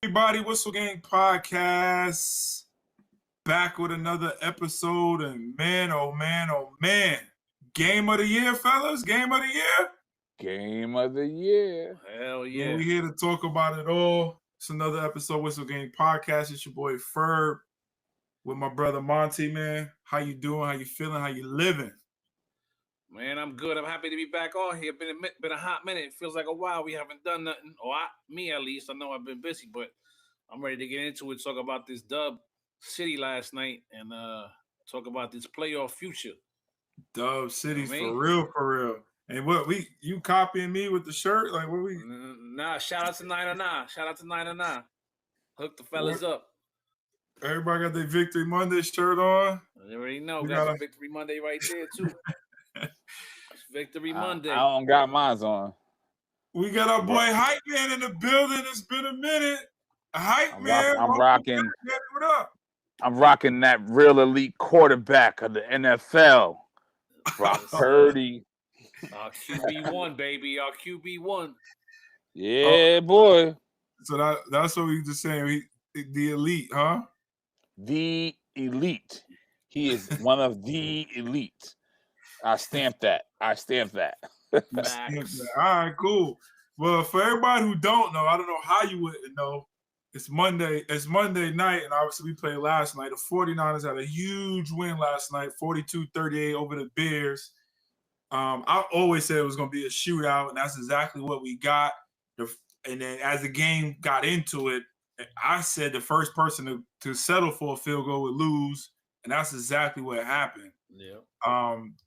Everybody, Whistle Gang Podcast, back with another episode, and man, oh man, game of the year, fellas, game of the year. Game of the year. Hell yeah. We're here to talk about it all. It's another episode of Whistle Gang Podcast. It's your boy Ferb with my brother Monty, man. How you doing? How you feeling? How you living? Man, I'm good. I'm happy to be back on here. Been a hot minute. It feels like a while we haven't done nothing. Or me at least. I know I've been busy, but I'm ready to get into it. Talk about this Dub City last night and talk about this playoff future. Dub City's You know for real. And what you copying me with the shirt? Like what we? Nah, shout out to 909. Shout out to 909. Hook the fellas up. Everybody got their Victory Monday shirt on. You already know. Got Victory Monday right there too. Victory Monday. I don't got mine on. We got our boy Hype Man in the building. It's been a minute. Hype Man. I'm rocking. What up? I'm rocking that real elite quarterback of the NFL, Brock Purdy. Our QB1, baby. Our QB1. Yeah, boy. So that's what we just saying. The elite, huh? The elite. He is one of the elite. I stamped that. All right, cool. Well, for everybody who don't know, I don't know how you wouldn't know. It's Monday. It's Monday night, and obviously we played last night. The 49ers had a huge win last night, 42-38 over the Bears. I always said it was going to be a shootout, and that's exactly what we got. And then as the game got into it, I said the first person to settle for a field goal would lose, and that's exactly what happened. Yeah.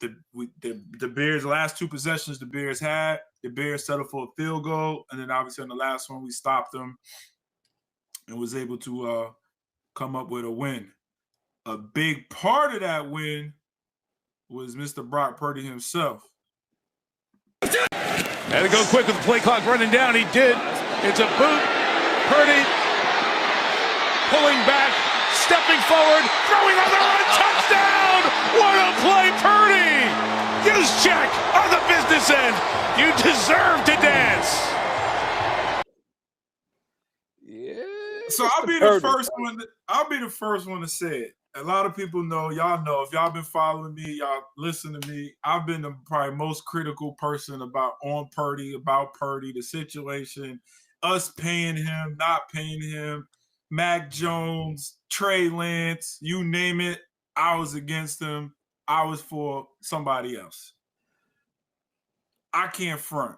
The Bears' last two possessions the Bears had, the Bears settled for a field goal, and then obviously on the last one we stopped them and was able to come up with a win. A big part of that win was Mr. Brock Purdy himself. Had to go quick with the play clock running down. He did. It's a boot. Purdy pulling back, stepping forward, throwing on the run, touchdown! What a play, Purdy! Juszczyk on the business end. You deserve to dance. Yeah. So I'll be the first one. I'll be the first one to say it. A lot of people know, y'all know, if y'all been following me, y'all listen to me, I've been the probably most critical person about Purdy, the situation, us paying him, not paying him, Mac Jones, Trey Lance, you name it, I was against him. I was for somebody else. I can't front.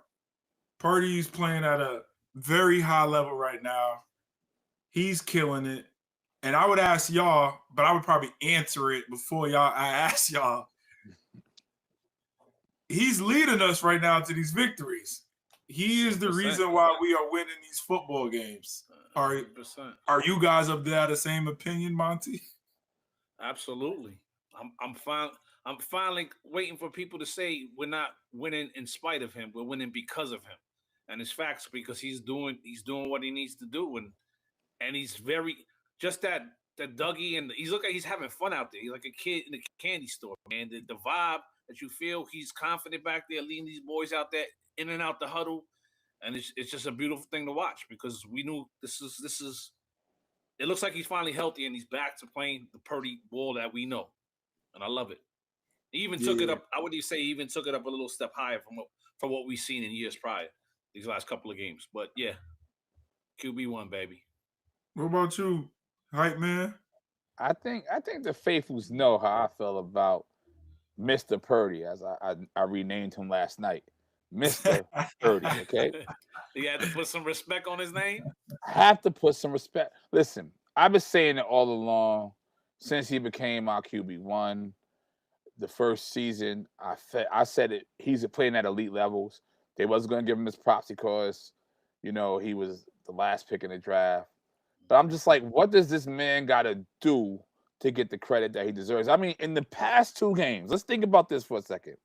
Purdy's playing at a very high level right now. He's killing it. And I would ask y'all, but I would probably answer it before I ask y'all. He's leading us right now to these victories. He is the reason why we are winning these football games. Are you guys of that the same opinion, Monty? Absolutely. I'm finally waiting for people to say we're not winning in spite of him. We're winning because of him. And it's facts because he's doing what he needs to do, and he's very just that Dougie, and he's having fun out there. He's like a kid in a candy store, man. The vibe that you feel, he's confident back there, leading these boys out there in and out the huddle, and it's just a beautiful thing to watch because we knew this is. It looks like he's finally healthy and he's back to playing the Purdy ball that we know, and I love it. He even took it up. I would even say he even took it up a little step higher from what we've seen in years prior, these last couple of games. But yeah, QB1, baby. What about you, Hype Man? I think the faithfuls know how I feel about Mr. Purdy, as I renamed him last night. Mr. Purdy, okay? You had to put some respect on his name? I have to put some respect. Listen, I've been saying it all along since he became our QB1. The first season, I said it. He's playing at elite levels. They wasn't going to give him his props because, he was the last pick in the draft. But I'm just like, what does this man got to do to get the credit that he deserves? I mean, in the past two games, let's think about this for a second.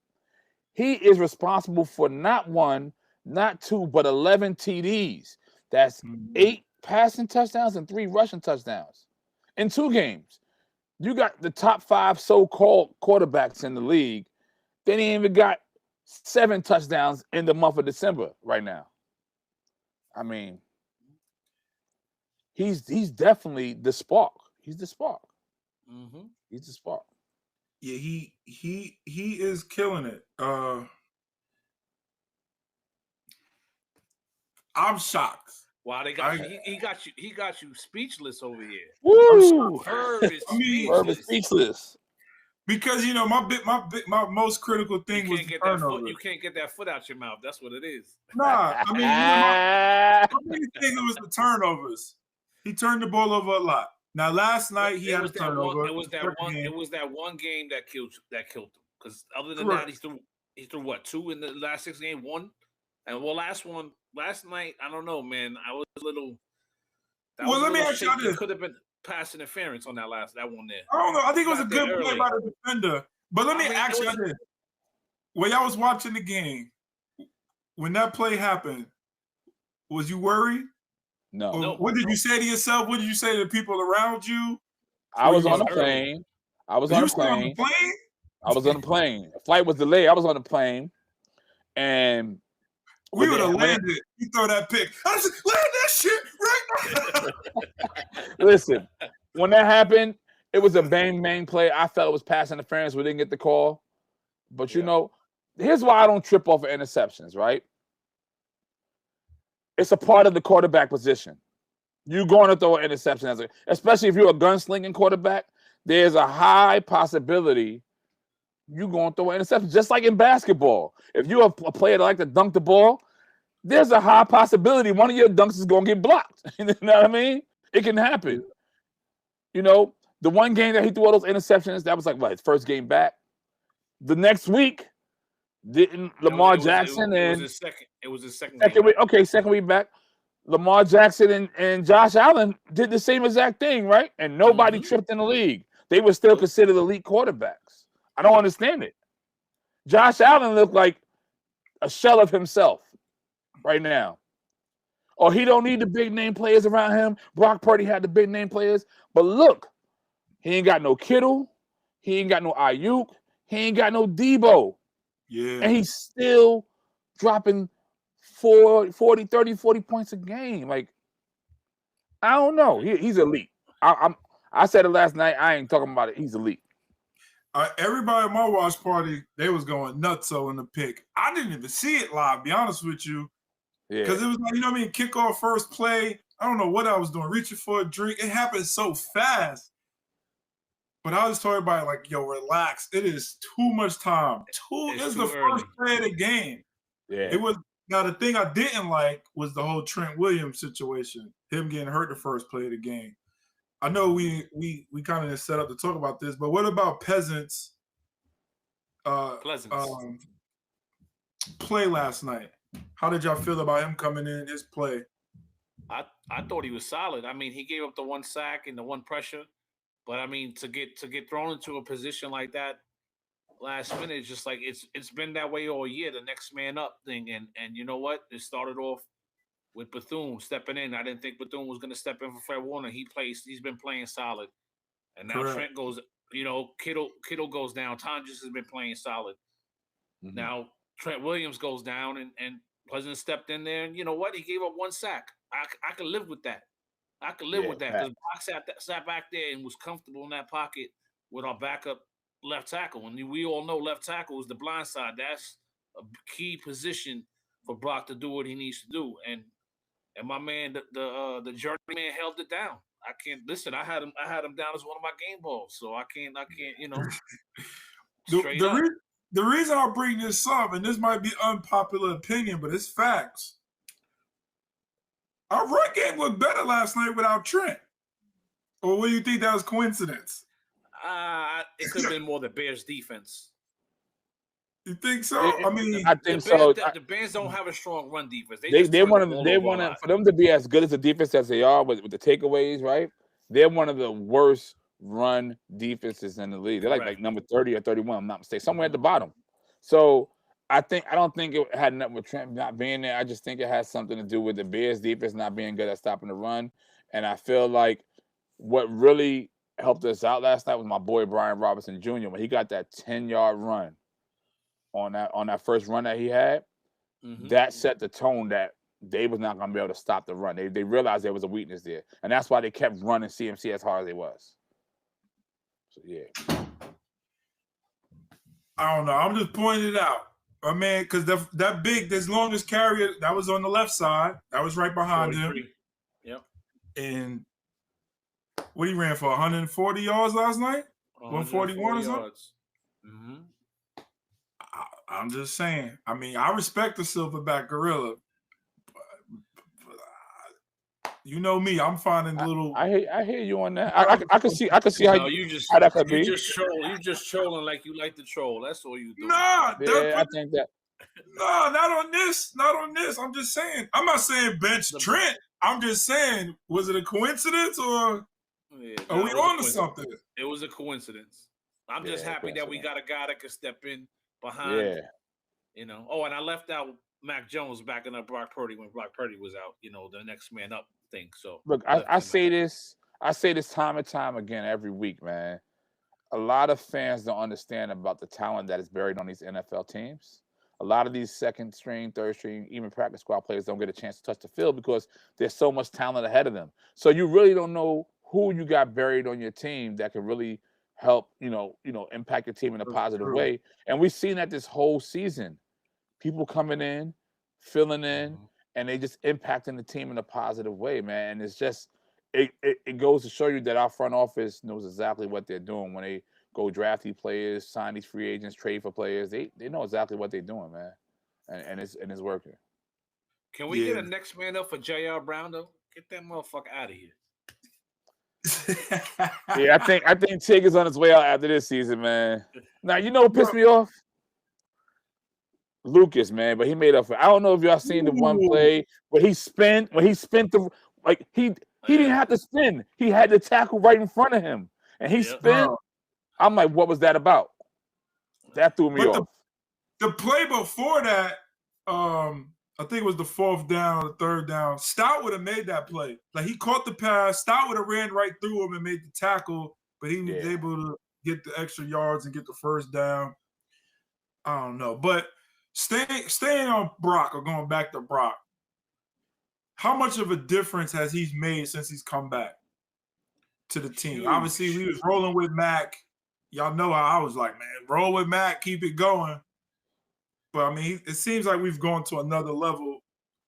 He is responsible for not one, not two, but 11 TDs. That's 8 passing touchdowns and 3 rushing touchdowns in 2 games. You got the top 5 so-called quarterbacks in the league. Then he even got 7 touchdowns in the month of December right now. I mean, he's definitely the spark. He's the spark. Mm-hmm. He's the spark. Yeah, he is killing it. I'm shocked. Wow, he got you speechless over here. Woo! Herb is Herb is speechless. Because my most critical thing was the turnover. You can't get that foot out your mouth. That's what it is. Nah, I mean, my biggest thing was the turnovers. He turned the ball over a lot. Now last night he had a turnover. It was that one game that killed him. Because other than that, he threw what, 2 in the last 6 games, 1, and last night, I don't know, man. I was a little. Let me ask you this: could have been pass interference on that one there. I don't know. I think it was a good play by the defender. But let me ask you this: when y'all was watching the game, when that play happened, was you worried? No. What did you say to yourself? What did you say to the people around you? I was on the plane. I was on the plane. I was on the plane. The flight was delayed. I was on the plane, and we would have landed. You throw that pick. I just land that shit right now. Listen, when that happened, it was a bang play. I felt it was pass interference. We didn't get the call, but you know, here's why I don't trip off of interceptions. Right? It's a part of the quarterback position. You're going to throw an interception, especially if you're a gunslinging quarterback. There's a high possibility you're going to throw an interception, just like in basketball. If you're a player that like to dunk the ball, there's a high possibility one of your dunks is going to get blocked. You know what I mean? It can happen. You know, the one game that he threw all those interceptions, that was like, his first game back. The next week, Lamar Jackson it was his second week. Okay, second week back. Lamar Jackson and Josh Allen did the same exact thing, right? And nobody tripped in the league. They were still considered elite quarterbacks. I don't understand it. Josh Allen looked like a shell of himself right now. Or he don't need the big name players around him. Brock Purdy had the big name players. But look, he ain't got no Kittle. He ain't got no Ayuk. He ain't got no Debo. Yeah. And he's still dropping 40 points a game. Like, I don't know. He's elite. I said it last night. I ain't talking about it. He's elite. Everybody at my watch party, they was going nutso in the pick. I didn't even see it live, be honest with you. Because it was like, you know what I mean, kickoff, first play. I don't know what I was doing, reaching for a drink. It happened so fast. But I was told everybody, like, yo, relax. It is too much time. It's the first play of the game. Yeah. It was. Now, the thing I didn't like was the whole Trent Williams situation, him getting hurt the first play of the game. I know we kind of set up to talk about this, but what about Pleasant's play last night? How did y'all feel about him coming in, his play? I thought he was solid. I mean, he gave up the 1 sack and the 1 pressure, but I mean, to get thrown into a position like that last minute, it's just like it's been that way all year, the next man up thing, and you know what? It started off with Bethune stepping in. I didn't think Bethune was going to step in for Fred Warner. He's been playing solid. And now Trent goes, you know, Kittle goes down. Tonjes has been playing solid. Mm-hmm. Now Trent Williams goes down and Pleasant stepped in there. And you know what? He gave up 1 sack. I could live with that. I could live with that because Brock sat back there and was comfortable in that pocket with our backup left tackle. And we all know left tackle is the blind side. That's a key position for Brock to do what he needs to do. And my man, the journeyman held it down. I can't listen. I had him down as one of my game balls, so I can't. You know. The reason I bring this up, and this might be unpopular opinion, but it's facts. Our run game looked better last night without Trent. Or what do you think that was coincidence? It could have been more the Bears' defense. You think so? I mean, I think so. The Bears don't have a strong run defense. They want for them to be as good as the defense as they are with the takeaways, right? They're one of the worst run defenses in the league. They're like number 30 or 31, I'm not mistaken, somewhere at the bottom. So I don't think it had nothing with Trent not being there. I just think it has something to do with the Bears' defense not being good at stopping the run. And I feel like what really helped us out last night was my boy Brian Robinson Jr. when he got that 10-yard run on that first run that he had. Mm-hmm. That set the tone that they was not going to be able to stop the run. They realized there was a weakness there, and that's why they kept running CMC as hard as they was. So yeah, I don't know. I'm just pointing it out. I mean, because that big, this longest carrier, that was on the left side. That was right behind 43. him. Yep. And what he ran for 140 yards last night? 141 or something? Mm-hmm. I'm just saying. I mean, I respect the silverback gorilla. You know me. I'm finding little. I hear you on that. I can see how you that could be. You just trolling like you like to troll. That's all you do. Nah, yeah, I think that. No, not on this. Not on this. I'm just saying. I'm not saying bench Trent. I'm just saying, was it a coincidence or are we on to something? It was a coincidence. I'm just happy that we got a guy that can step in behind. Yeah. You know. Oh, and I left out Mac Jones backing up Brock Purdy when Brock Purdy was out. You know, the next man up thing. So look, I say this time and time again every week, man. A lot of fans don't understand about the talent that is buried on these NFL teams. A lot of these second string, third string, even practice squad players don't get a chance to touch the field because there's so much talent ahead of them. So you really don't know who you got buried on your team that can really help, impact your team in a positive way. And we've seen that this whole season. People coming in, filling in, and they just impacting the team in a positive way, man. And it's just it goes to show you that our front office knows exactly what they're doing when they go draft these players, sign these free agents, trade for players. They know exactly what they're doing, man, and it's working. Can we get a next man up for J.R. Brown though? Get that motherfucker out of here. Yeah, I think Tig is on his way out after this season, man. Now you know what pissed me off? Lucas, man, but he made up for it. I don't know if y'all seen the one play where he spent the he didn't have to spin. He had the tackle right in front of him, and he spent. I'm like, what was that about? That threw me off. The play before that, I think it was the fourth down or the third down. Stout would have made that play. Like he caught the pass. Stout would have ran right through him and made the tackle, but he was able to get the extra yards and get the first down. I don't know, but staying on Brock or going back to Brock, how much of a difference has he made since he's come back to the team? Huge. Obviously, we was rolling with Mac. Y'all know how I was like, man, roll with Mac, keep it going. But, I mean, it seems like we've gone to another level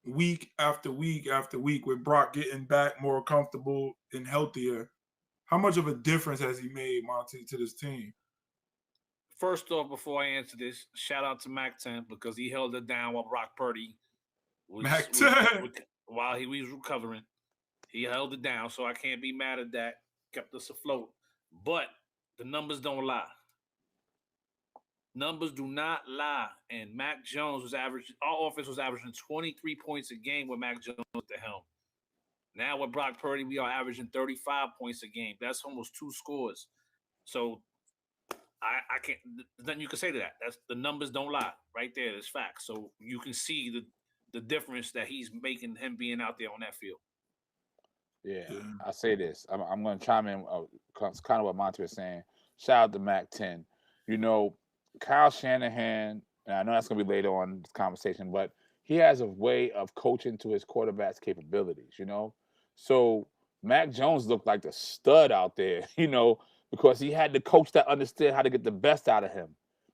week after week after week with Brock getting back more comfortable and healthier. How much of a difference has he made, Monty, to this team? First off, before I answer this, shout out to Mac 10 because he held it down while Brock Purdy while he was recovering. He held it down, so I can't be mad at that. Kept us afloat. But the numbers don't lie. Numbers do not lie. And Mac Jones was averaging, our offense was averaging 23 points a game with Mac Jones at the helm. Now with Brock Purdy, we are averaging 35 points a game. That's almost 2 scores. So I can't, nothing you can say to that. That's the numbers don't lie. Right there, that's facts. So you can see the difference that he's making, him being out there on that field. Yeah, I say this. I'm going to chime in. It's kind of what Monty was saying. Shout out to Mac 10. You know, Kyle Shanahan, and I know that's going to be later on in this conversation, but he has a way of coaching to his quarterback's capabilities, So Mac Jones looked like the stud out there, because he had the coach that understood how to get the best out of him.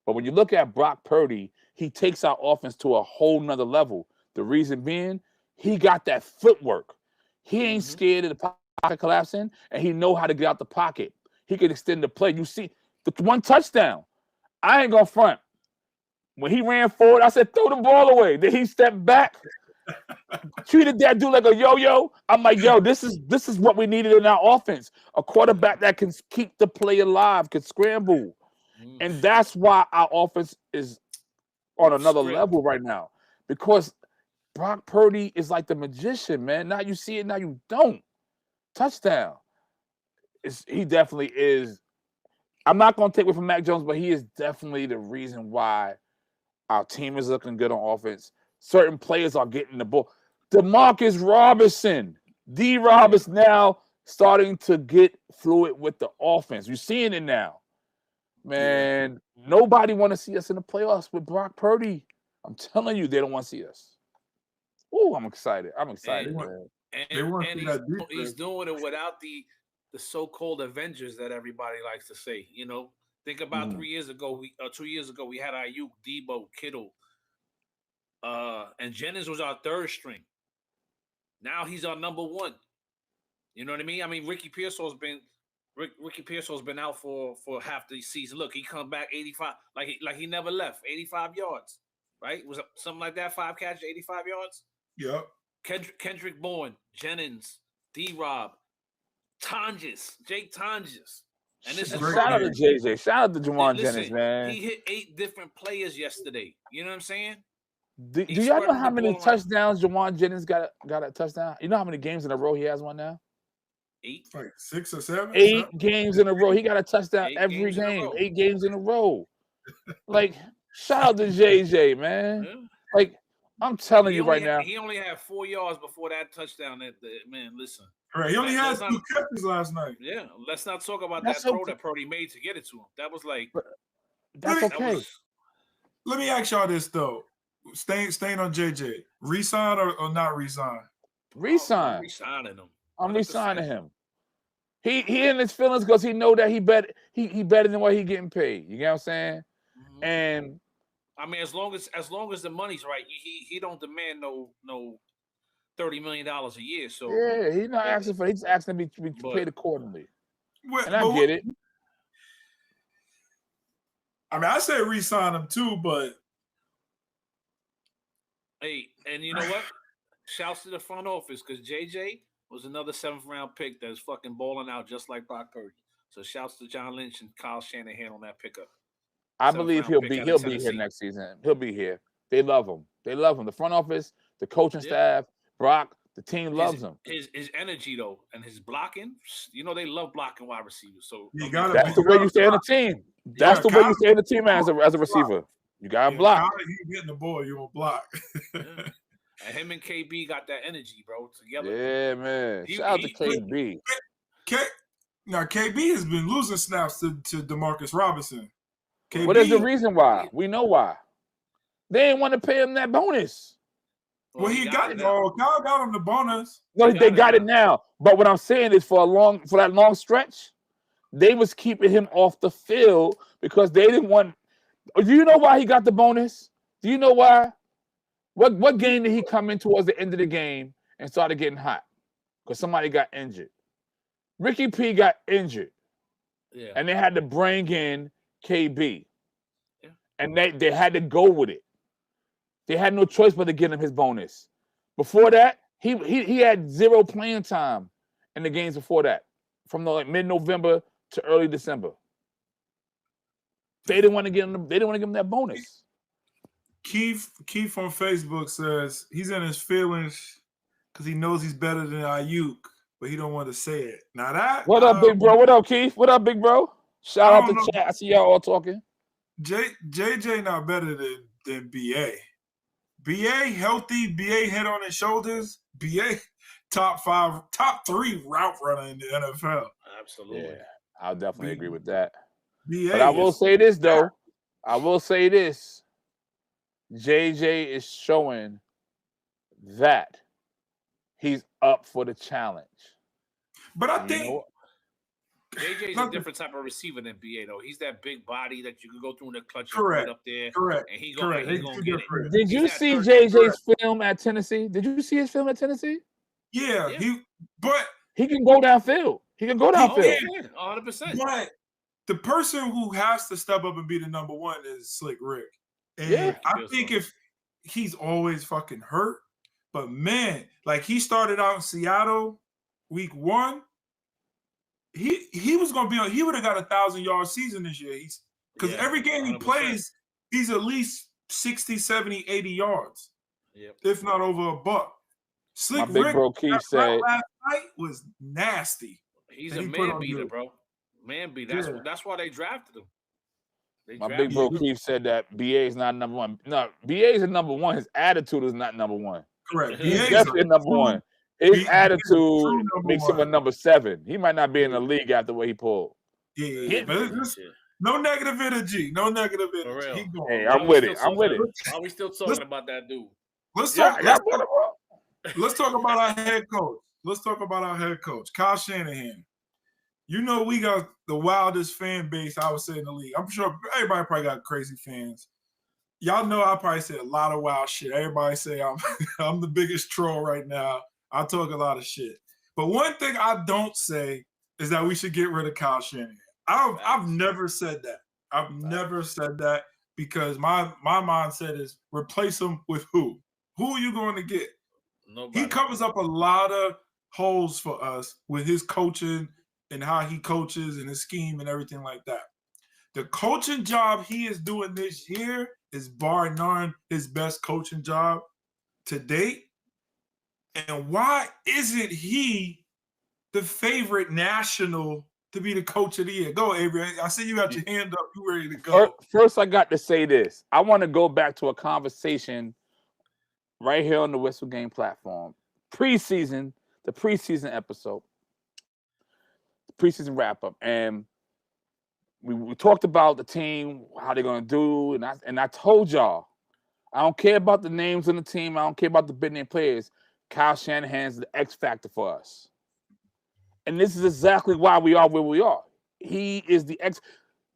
But when you look at Brock Purdy, he takes our offense to a whole nother level. The reason being, he got that footwork. He ain't scared of the pocket collapsing, and he know how to get out the pocket. He can extend the play. You see, the one touchdown, I ain't going to front. When he ran forward, I said, throw the ball away. Then he stepped back, treated that dude like a yo-yo. I'm like, yo, this is what we needed in our offense. A quarterback that can keep the play alive, can scramble. And that's why our offense is on another level right now. Because Brock Purdy is like the magician, man. Now you see it, now you don't. Touchdown. He definitely is. I'm not going to take away from Mac Jones, but he is definitely the reason why our team is looking good on offense. Certain players are getting the ball. DeMarcus Robinson, D-Rob is now starting to get fluid with the offense. You're seeing it now. Man, nobody want to see us in the playoffs with Brock Purdy. I'm telling you, they don't want to see us. Ooh, I'm excited. I'm excited, want- man. And he's doing it without the so-called Avengers that everybody likes to say. You know, think about 3 years ago, 2 years ago, we had Ayuk, Debo, Kittle, and Jennings was our third string. Now he's our number one. You know what I mean? I mean, Ricky Pearsall's been out for half the season. Look, he come back 85, like he never left, 85 yards, right? Was it something like that? 5 catches, 85 yards. Yep. Kendrick Bourne, Jennings, D-Rob, Jake Tonjes. And this is shout out to JJ. Shout out to Juwan Jennings, man. He hit 8 different players yesterday. You know what I'm saying? Do y'all know how many touchdowns Juwan Jennings got a touchdown? You know how many games in a row he has one now? 8. Like 6 or 7? 8 games in a row. He got a touchdown every game. 8 games in a row. Like, shout out to JJ, man. Yeah. Like, I'm telling you right now. He only had 4 yards before that touchdown. Man, listen. All right, he only had 2 catches last night. Yeah, let's not talk about that throw that Purdy made to get it to him. That was like, that's okay. Let me ask y'all this though. Staying on JJ, resign or not resign? Resign. I'm resigning him. I'm resigning him. He in his feelings because he know that he better than what he getting paid. You get what I'm saying? Mm-hmm. And I mean, as long as the money's right, he don't demand no $30 million a year. So yeah, he's not asking for. He's asking to be paid accordingly. And I get it. I mean, I say re-sign him too, but hey, and you know what? Shouts to the front office because JJ was another 7th round pick that's fucking balling out just like Brock Purdy. So shouts to John Lynch and Kyle Shanahan on that pickup. I believe he'll be here next season. He'll be here. They love him. The front office, the coaching staff, Brock, the team loves him. His energy though, and his blocking. You know they love blocking wide receivers. So that's the way you stay on the team. That's the way you stay on the team as a receiver. You gotta block. You getting the ball, you won't block. And him and KB got that energy, bro, together. Yeah, man. Shout out to KB. Now KB has been losing snaps to DeMarcus Robinson. KB, what is the reason why? We know why. They didn't want to pay him that bonus. Well, he got it. Kyle got him the bonus. No, they got it now. But what I'm saying is for that long stretch, they was keeping him off the field because they didn't want. Do you know why he got the bonus? Do you know why? What game did he come in towards the end of the game and started getting hot? Because somebody got injured. Ricky P got injured. Yeah. And they had to bring in KB. Yeah. And they had to go with it. They had no choice but to get him his bonus. Before that, he had 0 playing time in the games before that, from mid-November to early December. They didn't want to give him. They didn't want to give him that bonus. Keith on Facebook says he's in his feelings because he knows he's better than Ayuk, but he don't want to say it. Now that. What up, big bro? What up, Keith? What up, big bro? Shout out to chat. I see y'all all talking. JJ not better than BA. BA healthy. BA head on his shoulders. BA top 3 route runner in the NFL. Absolutely. Yeah, I'll definitely agree with that. BA but I will say this though. I will say this. JJ is showing that he's up for the challenge. But I think JJ's a different type of receiver than BA though. He's that big body that you can go through in the clutch correct. Up there. Correct. And he's gonna get it. Did you see JJ's film at Tennessee? Did you see his film at Tennessee? Yeah. He can go downfield. He can go downfield. 100%. But the person who has to step up and be the number one is Slick Rick. And I think if he's always fucking hurt, but man, like he started out in Seattle week 1. He was gonna be on. He would have got a 1,000-yard season this year. Because every game he 100%. Plays, he's at least 60, 70, 80 yards, if not over a buck. Slick My big Rick, bro Keith said last night was nasty. He's a man beater, bro. Man beater. That's why they drafted him. My big bro Keith said that BA is not number one. No, BA is number one. His attitude is not number one. Correct. He's definitely number one. His attitude makes him a number 7. He might not be in the league after the way he pulled. Yeah. No negative energy. No negative energy. Hey, I'm with it. Why are we still talking about that dude? Let's talk. let's talk about our head coach. Kyle Shanahan. You know, we got the wildest fan base, I would say, in the league. I'm sure everybody probably got crazy fans. Y'all know I probably say a lot of wild shit. Everybody say I'm the biggest troll right now. I talk a lot of shit. But one thing I don't say is that we should get rid of Kyle Shanahan. I've never said that. I've never said that because my mindset is replace him with who? Who are you going to get? Nobody. He covers up a lot of holes for us with his coaching and how he coaches and his scheme and everything like that. The coaching job he is doing this year is bar none his best coaching job to date. And why isn't he the favorite national to be the coach of the year? Go, Avery. I see you got your hand up. You ready to go. First, I got to say this. I want to go back to a conversation right here on the Whistle Game platform. The preseason episode. The preseason wrap-up. And we talked about the team, how they're going to do. And I told y'all, I don't care about the names on the team. I don't care about the big-name players. Kyle Shanahan's the X factor for us. And this is exactly why we are where we are. He is the X.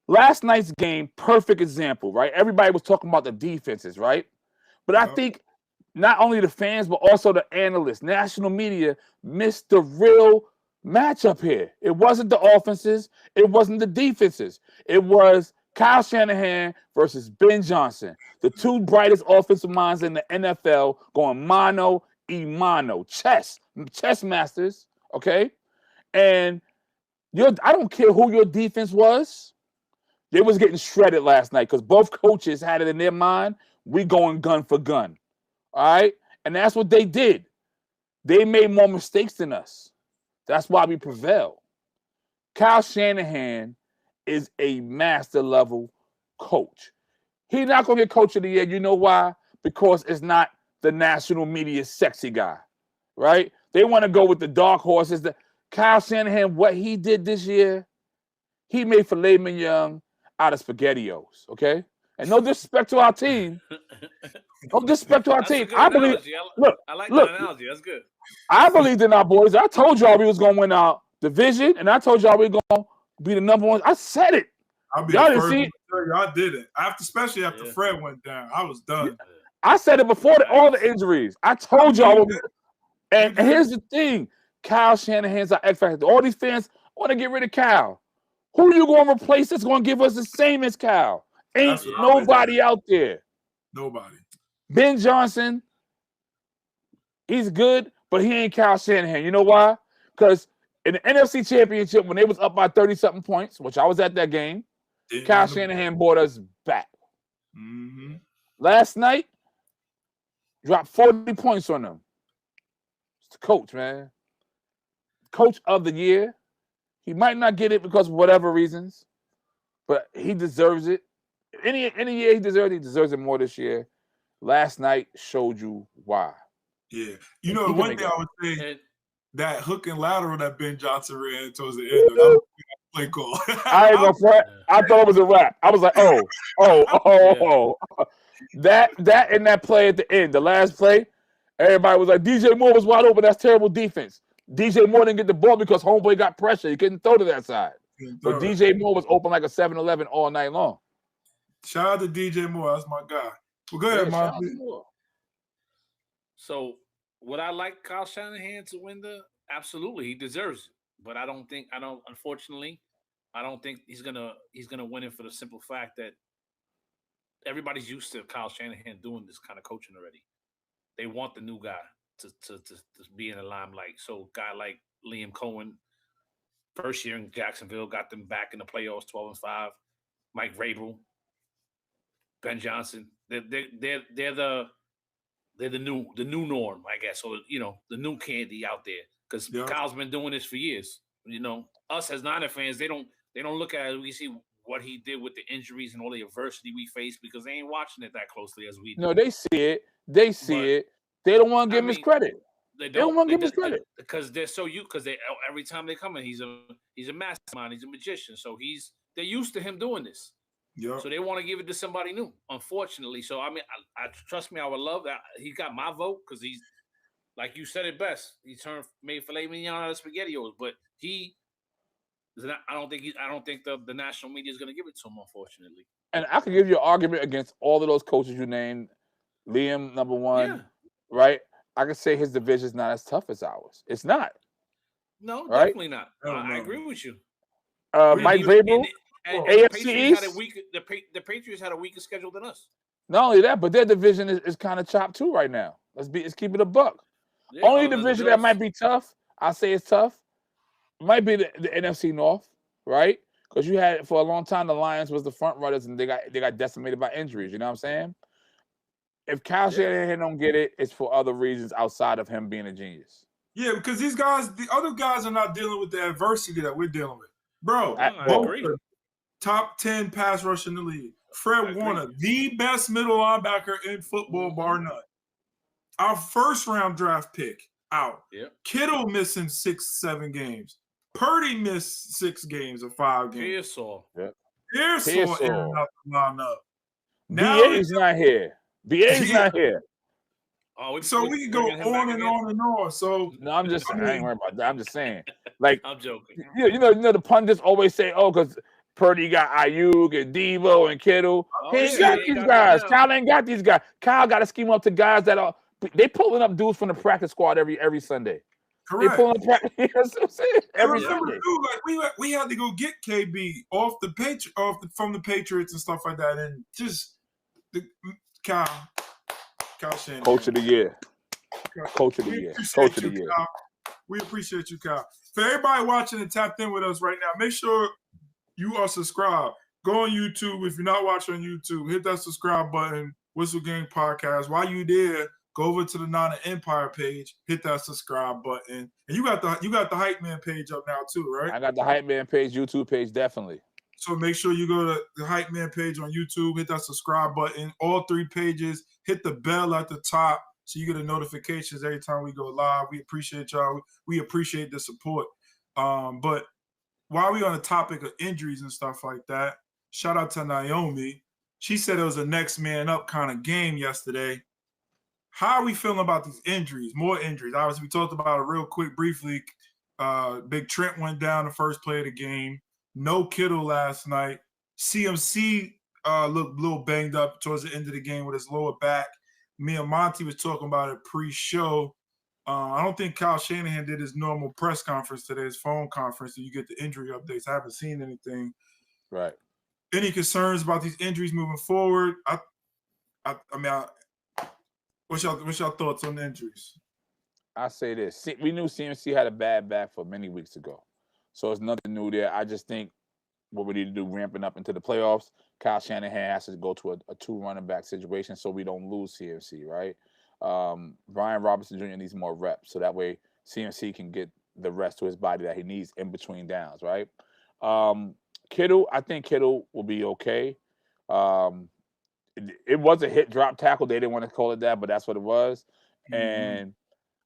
Last night's game, perfect example, right? Everybody was talking about the defenses, right? But I think not only the fans, but also the analysts, national media missed the real matchup here. It wasn't the offenses. It wasn't the defenses. It was Kyle Shanahan versus Ben Johnson, the two brightest offensive minds in the NFL going mano a mano, chess masters, okay? And I don't care who your defense was. They was getting shredded last night because both coaches had it in their mind, we going gun for gun, all right? And that's what they did. They made more mistakes than us. That's why we prevailed. Kyle Shanahan is a master-level coach. He's not going to get coach of the year. You know why? Because it's not the national media sexy guy, right? They want to go with the dark horses. Kyle Shanahan, what he did this year, he made filet mignon out of SpaghettiOs, okay? And no disrespect to our team. No disrespect to our team. I believe. I like that analogy. That's good. I believed in our boys. I told y'all we was going to win our division, and I told y'all we were going to be the number one. I said it. Y'all didn't see it. Y'all didn't. Especially after Fred went down, I was done. I said it before all the injuries. I told y'all. And here's the thing. Kyle Shanahan's our X factor. All these fans want to get rid of Kyle. Who are you going to replace that's going to give us the same as Kyle? Ain't nobody out there. Nobody. Ben Johnson, he's good, but he ain't Kyle Shanahan. You know why? Because in the NFC Championship, when they was up by 30-something points, which I was at that game, Kyle Shanahan brought us back. Mm-hmm. Last night, dropped 40 points on them. It's the coach, man. Coach of the year. He might not get it because of whatever reasons, but he deserves it. Any year he deserves it more this year. Last night showed you why. Yeah. You know, one thing I would say, that hook and lateral that Ben Johnson ran towards the end, that was a play call. I ain't gonna front. I thought it was a wrap. I was like, oh. That and that play at the end, the last play, everybody was like, DJ Moore was wide open. That's terrible defense. DJ Moore didn't get the ball because homeboy got pressure. He couldn't throw to that side. But DJ Moore was open like a 7-Eleven all night long. Shout out to DJ Moore. That's my guy. Well, go ahead, Mom. So, would I like Kyle Shanahan to win absolutely, he deserves it. But unfortunately, I don't think he's gonna win it for the simple fact that everybody's used to Kyle Shanahan doing this kind of coaching already. They want the new guy to be in the limelight. So a guy like Liam Cohen, first year in Jacksonville, got them back in the playoffs 12-5. Mike Vrabel, Ben Johnson, they're the new norm, I guess. So the new candy out there because Kyle's been doing this for years. Us as Niner fans, they don't look at it. We see what he did with the injuries and all the adversity we faced because they ain't watching it that closely as we do. No, they see it. They see it. They don't want to give him his credit. They don't want to give him his credit because they're so because they every time they come in, he's a mastermind, he's a magician. So they're used to him doing this. Yeah. So they want to give it to somebody new. Unfortunately, so I trust me, I would love that. He got my vote because like you said it best. He made filet mignon out of SpaghettiOs, but I don't think the national media is going to give it to him, unfortunately. And I could give you an argument against all of those coaches you named. Liam, number one, Yeah. right? I could say his division is not as tough as ours. It's not. No, right? Definitely not. I agree with you. Mike Vrabel, AFC East. The Patriots had a weaker schedule than us. Not only that, but their division is kind of chopped too right now. Let's keep it a buck. Yeah, Only division that might be tough, I say it's tough, might be the NFC North, right? Because you had for a long time the Lions was the front runners and they got decimated by injuries. You know what I'm saying? If Kyle Shanahan don't get it, it's for other reasons outside of him being a genius. Yeah, because these guys, the other guys are not dealing with the adversity that we're dealing with. Bro, I agree. Top 10 pass rush in the league. Fred Warner, the best middle linebacker in football, bar none. Our first round draft pick out. Yep. Kittle missing 6-7 games. Purdy missed 6 games or 5 games. Pearsall. Yep. Pearsall ended up line up. BA's not here. BA's not here. Oh, so we can go on and on and on. So no, I'm just I ain't worried about that. I'm just saying, like, I'm joking. You know, the pundits always say, "Oh, because Purdy got Ayuk and Devo and Kittle. He ain't got these guys. Kyle ain't got these guys. Kyle got to scheme up to guys that are they pulling up dudes from the practice squad every Sunday. Correct. They pulling up practice. You know what I'm saying? Every remember, Sunday. Dude, like we had to go get KB off from the Patriots and stuff like that, and just Kyle Shanahan. Coach of the year. Coach of the year. Coach of the year. Kyle. We appreciate you, Kyle. For everybody watching and tapped in with us right now, make sure you are subscribed. Go on YouTube. If you're not watching on YouTube, hit that subscribe button, Whistle Gang Podcast. While you there, go over to the Nana Empire page, hit that subscribe button. And you got the Hype Man page up now too, right? I got the Hype Man page, YouTube page, definitely. So make sure you go to the Hype Man page on YouTube, hit that subscribe button, all 3 pages, hit the bell at the top so you get the notifications every time we go live. We appreciate y'all. We appreciate the support. But while we on the topic of injuries and stuff like that, shout out to Naomi. She said it was a next man up kind of game yesterday. How are we feeling about these injuries? More injuries. Obviously, we talked about it real quick, briefly. Big Trent went down the first play of the game. No Kittle last night. CMC looked a little banged up towards the end of the game with his lower back. Me and Monty was talking about it pre-show. I don't think Kyle Shanahan did his normal press conference today, his phone conference, so you get the injury updates. I haven't seen anything. Right. Any concerns about these injuries moving forward? What's your thoughts on the injuries? I say this. We knew CMC had a bad back for many weeks ago. So it's nothing new there. I just think what we need to do, ramping up into the playoffs, Kyle Shanahan has to go to a 2 running back situation so we don't lose CMC, right? Brian Robinson Jr. needs more reps so that way CMC can get the rest to his body that he needs in between downs, right? Kittle, I think Kittle will be okay. It was a hit drop tackle. They didn't want to call it that, but that's what it was. Mm-hmm. And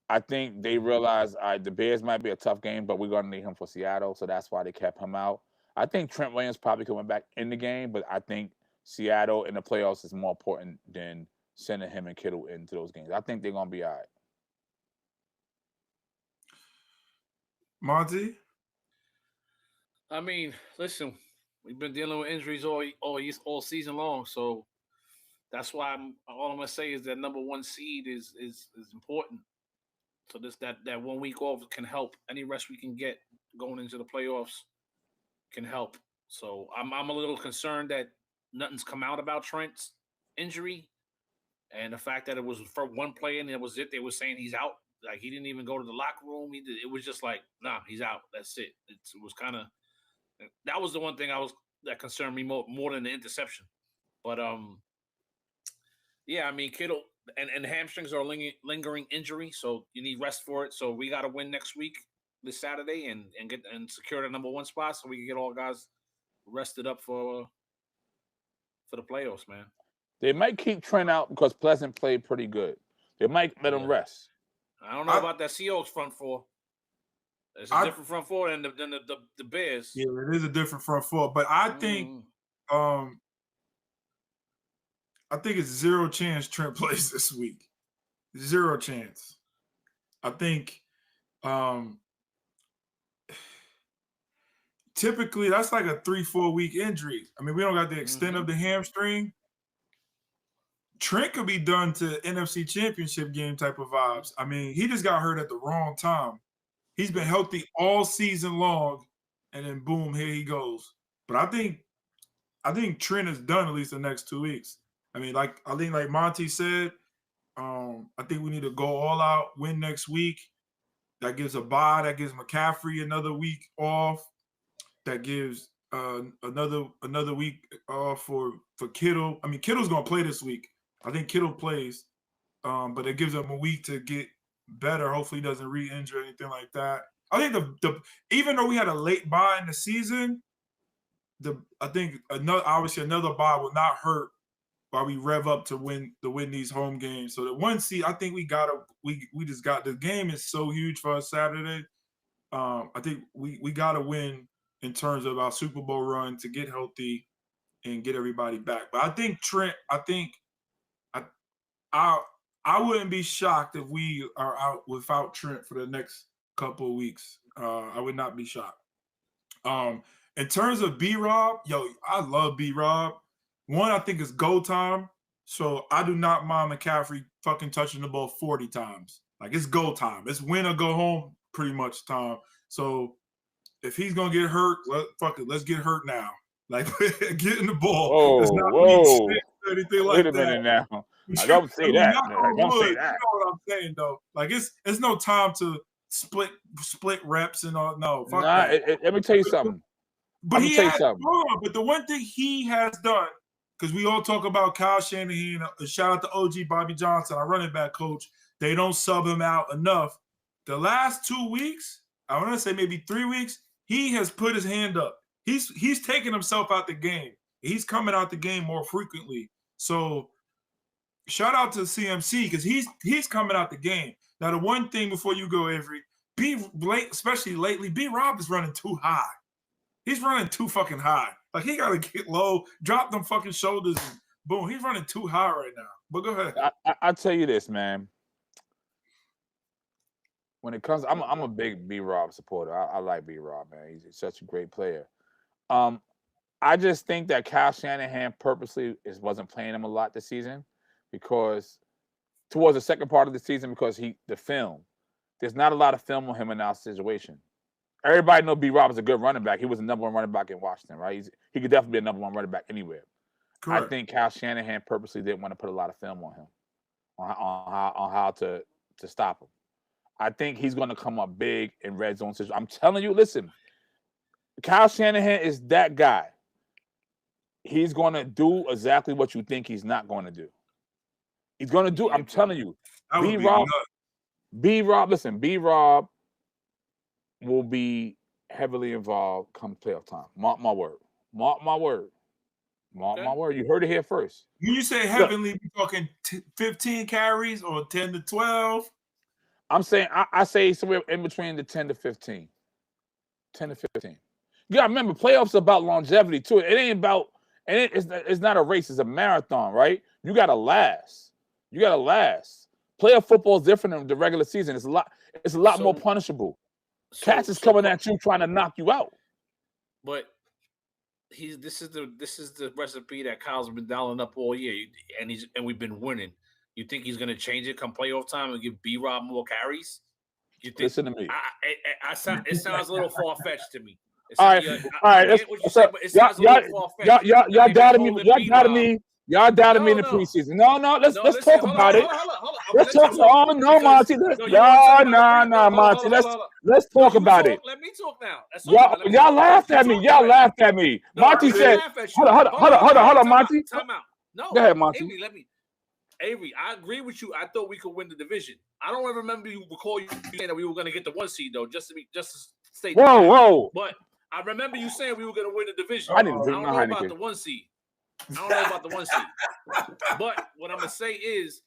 I think they realized the Bears might be a tough game, but we're going to need him for Seattle, so that's why they kept him out. I think Trent Williams probably coming back in the game, but I think Seattle in the playoffs is more important than sending him and Kittle into those games. I think they're going to be all right. Monty? I mean, listen, we've been dealing with injuries all season long, so that's why all I'm going to say is that number 1 seed is important. So that 1 week off can help. Any rest we can get going into the playoffs can help. So I'm a little concerned that nothing's come out about Trent's injury and the fact that it was for 1 play and that was it. They were saying he's out. Like he didn't even go to the locker room. It was just like, nah, he's out. That's it. It was kind of that was the one thing that concerned me more than the interception. But yeah, I mean Kittle and hamstrings are a lingering injury, so you need rest for it. So we got to win next week, this Saturday, and secure the number 1 spot so we can get all guys rested up for the playoffs, man. They might keep Trent out because Pleasant played pretty good. They might let him rest. I don't know about that Seahawks front 4. It's a different front 4 than the Bears. Yeah, it is a different front 4, but I think it's 0 chance Trent plays this week. 0 chance. I think typically that's like a 3-4 week injury. I mean, we don't got the extent of the hamstring. Trent could be done to NFC Championship game type of vibes. I mean, he just got hurt at the wrong time. He's been healthy all season long, and then boom, here he goes. But I think Trent is done at least the next 2 weeks. I mean, like Monty said, I think we need to go all out, win next week. That gives a bye. That gives McCaffrey another week off. That gives another week off for Kittle. I mean, Kittle's gonna play this week. I think Kittle plays, but it gives him a week to get better. Hopefully, he doesn't re-injure or anything like that. I think the even though we had a late bye in the season, I think another bye will not hurt while we rev up to win these home games. So the 1 seed, I think we just got the game is so huge for us Saturday. I think we gotta win in terms of our Super Bowl run to get healthy and get everybody back. But I think Trent, I wouldn't be shocked if we are out without Trent for the next couple of weeks. I would not be shocked. In terms of B-Rob, I love B-Rob. One, I think it's go time. So I do not mind McCaffrey fucking touching the ball 40 times. Like, it's go time. It's win or go home pretty much time. So if he's going to get hurt, let's get hurt now. Like, get in the ball. Whoa. Anything like Wait a minute now. I don't say that. Don't say that. You know what I'm saying, though? Like, it's no time to split reps and all. No, fuck that. Let me tell you something. But but the one thing he has done, because we all talk about Kyle Shanahan, shout out to OG Bobby Johnson, our running back coach. They don't sub him out enough. The last 2 weeks, I want to say maybe 3 weeks, he has put his hand up. He's taking himself out the game. He's coming out the game more frequently. So shout out to CMC because he's coming out the game. Now, the one thing before you go, Avery, especially lately, B-Rob is running too high. He's running too fucking high. Like, he got to get low, drop them fucking shoulders, and boom. He's running too high right now. But go ahead. I'll tell you this, man. When it comes, I'm a big B-Rob supporter. I like B-Rob, man. He's such a great player. I just think that Kyle Shanahan purposely wasn't playing him a lot this season because towards the second part of the season the film. There's not a lot of film on him in our situation. Everybody know B-Rob is a good running back. He was the number one running back in Washington, right? He could definitely be a number one running back anywhere. Correct. I think Kyle Shanahan purposely didn't want to put a lot of film on him, on how to stop him. I think he's going to come up big in red zone situations. I'm telling you, listen, Kyle Shanahan is that guy. He's going to do exactly what you think he's not going to do. He's going to do. I'm telling you, B-Rob. Listen, B-Rob will be heavily involved come playoff time. Mark my word. Mark my word. Mark my word. You heard it here first. When you say heavily, you talking 15 carries or 10 to 12? I'm saying I say somewhere in between the 10 to 15. 10 to 15. You gotta remember, playoffs are about longevity too. It ain't about, and it's not a race, it's a marathon, right? You gotta last. You gotta last. Playoff football is different than the regular season. It's a lot more punishable. Cats is coming at you trying to knock you out. But this is the recipe that Kyle's been dialing up all year, and we've been winning. You think he's gonna change it come playoff time and give B-Rob more carries? You think? Listen to me. It sounds a little far fetched to me. All right. Y'all doubted me. Y'all doubted me in the preseason. No. Let's talk about it. Let's talk. Oh no, Monty. Monty. Let's talk about it. Let me talk now. Y'all laughed at me. Monty said, "Hold on, Monty." Time out. No. Go ahead, Monty. Avery, I agree with you. I thought we could win the division. I don't remember you saying that we were going to get the 1 seed though, just to state. Whoa. But I remember you saying we were going to win the division. I don't know about the 1 seed. But what I'm gonna say is,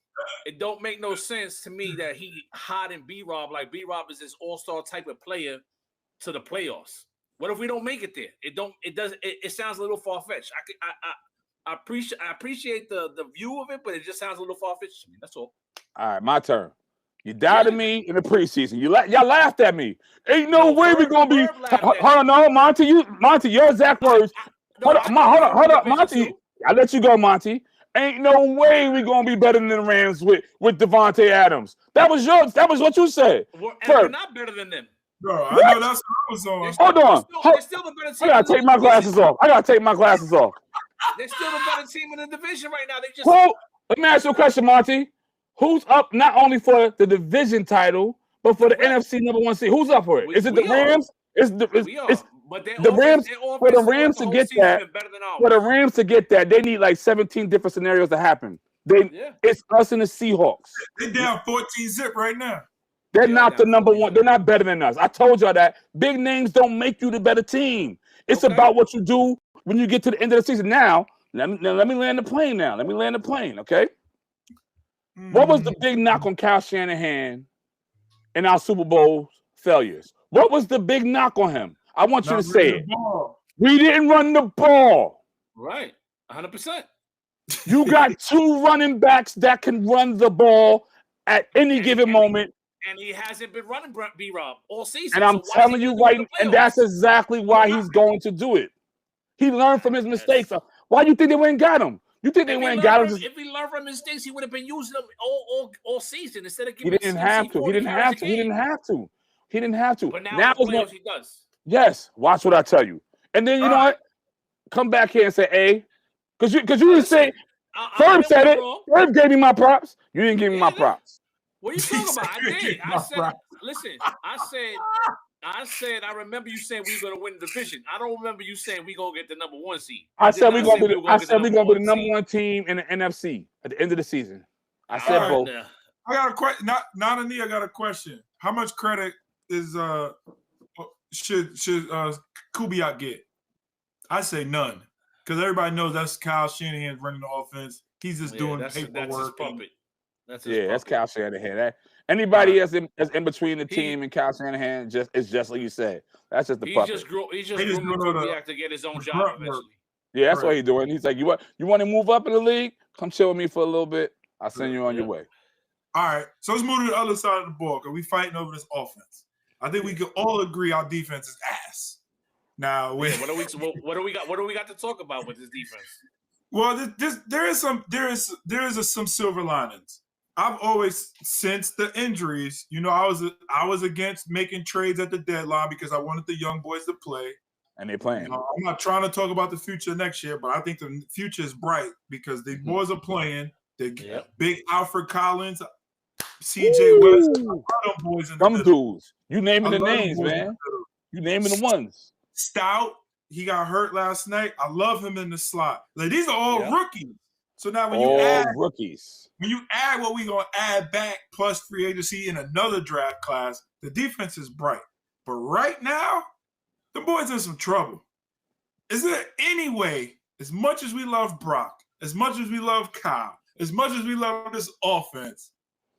it don't make no sense to me that he hiding B-Rob like B-Rob is this all-star type of player to the playoffs. What if we don't make it there? It sounds a little far-fetched. I appreciate the view of it, but it just sounds a little far-fetched to me. That's all. All right, my turn. You doubted me in the preseason. Y'all laughed at me. Ain't no way we're gonna be. Hold on, no, Monty, your exact words. Hold up, Monty. I let you go, Monty. Ain't no way we're gonna be better than the Rams with Devontae Adams. That was what you said. We're not better than them. Bro, I know that's what I was on. Hold on. They're still the better team. I gotta take my glasses off. They're still the better team in the division right now. They just. Let me ask you a question, Monty. Who's up not only for the division title, but for the NFC #1 seed? Who's up for it? Is it the Rams? But the Rams. For the Rams to get that, they need like 17 different scenarios to happen. It's us and the Seahawks. They're down 14-0 right now. They're not the #1. They're not better than us. I told y'all that. Big names don't make you the better team. It's about what you do when you get to the end of the season. Now, let me land the plane now. Okay? What was the big knock on Kyle Shanahan in our Super Bowl failures? What was the big knock on him? I want you to say it. We didn't run the ball. Right. 100%. You got 2 running backs that can run the ball at any given moment. And he hasn't been running B-Rob all season. And I'm telling you right, and that's exactly why he's going to do it. He learned from his mistakes. Why do you think they went and got him? You think they went and got him? If he learned from mistakes, he would have been using them all season instead of giving. He didn't have to. He didn't have to. But now he does. Yes. Watch what I tell you. And then you know what? Come back here and say, "Hey," because you didn't say. Ferb said it. Ferb gave me my props. You didn't give me my props. What are you talking about? I did. I said, listen. I said. I remember you saying we were going to win the division. I don't remember you saying we going to get the #1 seed. I said we're going to be the #1 team in the NFC at the end of the season. I said both. I got a question. Not I got a question. How much credit should Kubiak get? I say none, because everybody knows that's Kyle Shanahan running the offense. He's just doing paperwork. That's his puppet. That's Kyle Shanahan. Anybody else in between the team and Kyle Shanahan it's just like you said. That's just the puppet. He's just grooming Kubiak to get his own job eventually. Yeah, that's what he's doing. He's like, you want to move up in the league? Come chill with me for a little bit. I'll send you on your way. All right, so let's move to the other side of the ball because we fighting over this offense. I think we can all agree our defense is ass. Now, what do we got? What do we got to talk about with this defense? Well, there is some silver linings. I've always, since the injuries, I was against making trades at the deadline because I wanted the young boys to play. And they're playing. I'm not trying to talk about the future next year, but I think the future is bright because the boys are playing. Big Alfred Collins, CJ West, boys in them dudes. You naming the names, man. You naming the ones. Stout, he got hurt last night. I love him in the slot. Like, these are all rookies. So now when you add what we're gonna add back plus free agency in another draft class, the defense is bright. But right now, the boys in some trouble. Is there any way, as much as we love Brock, as much as we love Kyle, as much as we love this offense,